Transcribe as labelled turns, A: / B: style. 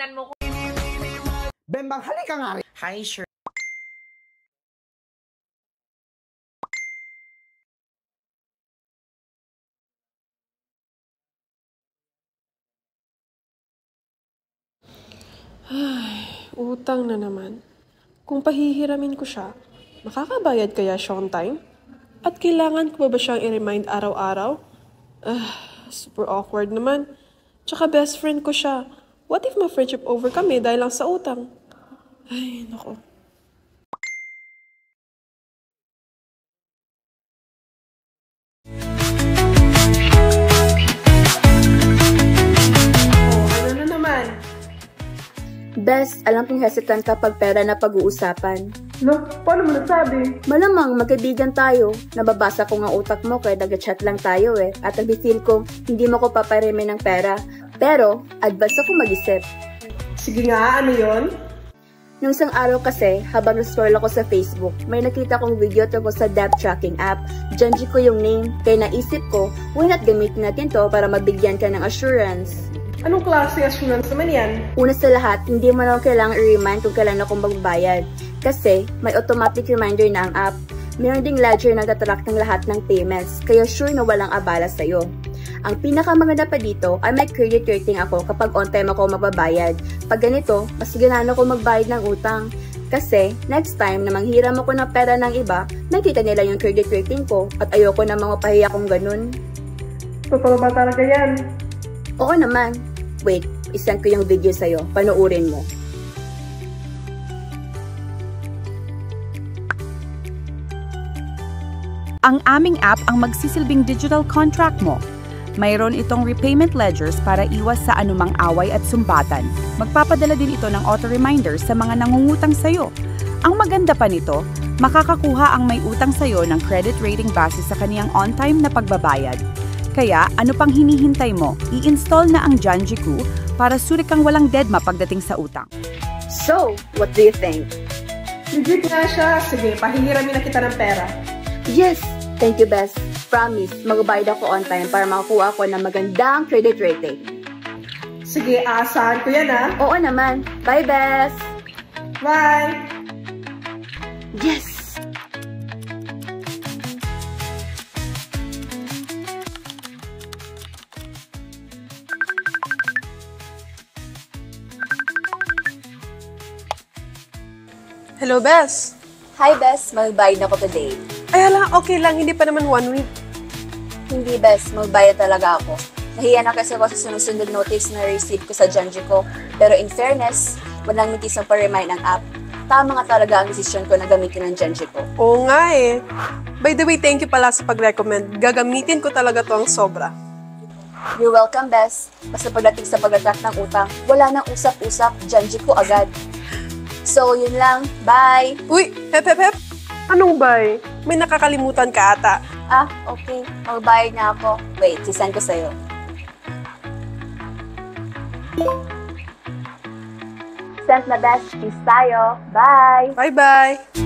A: tingnan mo ko.
B: Bembang, halika nga rin.
A: Hi, sure.
C: Ay, utang na naman. Kung pahihiramin ko siya, makakabayad kaya siya on time? At kailangan ko ba siyang i-remind araw-araw? Super awkward naman. Tsaka best friend ko siya. What if ma-friendship over kami dahil lang sa utang? Ay, nako. Oh, ano na naman?
D: Bes, alam kong hesitant kapag pera na pag-uusapan.
C: No, paano mo nasabi?
D: Malamang magkaibigan tayo. Nababasa ko nga utak mo kaya nag-chat lang tayo eh. At nag-feel ko, hindi mo ko papareme ng pera. Pero, advance ako mag-isip.
C: Sige nga, ano yon?
D: Nung isang araw kasi, habang na-scroll ako sa Facebook, may nakita kong video tungkol sa debt tracking app. Janji ko yung name, kaya naisip ko, why not gamitin natin to para mabigyan ka ng assurance?
C: Anong klase assurance naman yan?
D: Una sa lahat, hindi mo na kailangang i-remind kung kailan ako magbabayad. Kasi, may automatic reminder na ang app. Meron ding ledger na nagtatrack ng lahat ng payments, kaya sure na walang abala sa'yo. Ang pinakamaganda pa dito ay may credit rating ako kapag on time ako magbabayad. Pag ganito, mas ganaan ako magbayad ng utang. Kasi, next time na manghiram ako ng pera ng iba, nakita nila yung credit rating ko at ayoko na mga pahiya kong ganun.
C: Totoo ba talaga yan?
D: Oo naman. Wait, isend ko yung video sa'yo. Panuurin mo.
E: Ang aming app ang magsisilbing digital contract mo. Mayroon itong repayment ledgers para iwas sa anumang away at sumbatan. Magpapadala din ito ng auto-reminders sa mga nangungutang sa'yo. Ang maganda pa nito, makakakuha ang may utang sa'yo ng credit rating base sa kaniyang on-time na pagbabayad. Kaya, ano pang hinihintay mo? I-install na ang Janji-ku para suri kang walang deadma pagdating sa utang.
D: So, what do you think?
C: Legit nga siya. Sige, pahihiramin na kita ng pera.
D: Yes! Thank you, Bes. Promise, magbabayad ako on time para makakuha ako ng magandang credit rating.
C: Sige, aasahan ko yan ah.
D: Oo naman. Bye, Bes!
C: Bye!
D: Yes!
C: Hello, Bes.
D: Hi, Bes. Magbayad ako today.
C: Ay, hala, okay lang. Hindi pa naman 1 week.
D: Hindi, Bes. Magbayad talaga ako. Nahiya na kasi ako sa sunod-sunod notice na receive ko sa Janji ko. Pero in fairness, walang mitis ang pa-remind ng app. Tama nga talaga ang desisyon ko na gamitin ng Janji ko.
C: Oo nga eh. By the way, thank you pala sa pag-recommend. Gagamitin ko talaga to ang sobra.
D: You're welcome, Bes. Basta pagdating sa pag-attract ng utang, wala nang usap-usap. Janji ko agad. So, yun lang. Bye!
C: Uy, hep. Anong bye? May nakakalimutan ka ata.
D: Ah, okay. Magbayad na ako. Wait, sisend ko sa'yo. Send na, Bes. Peace tayo. Bye!
C: Bye-bye!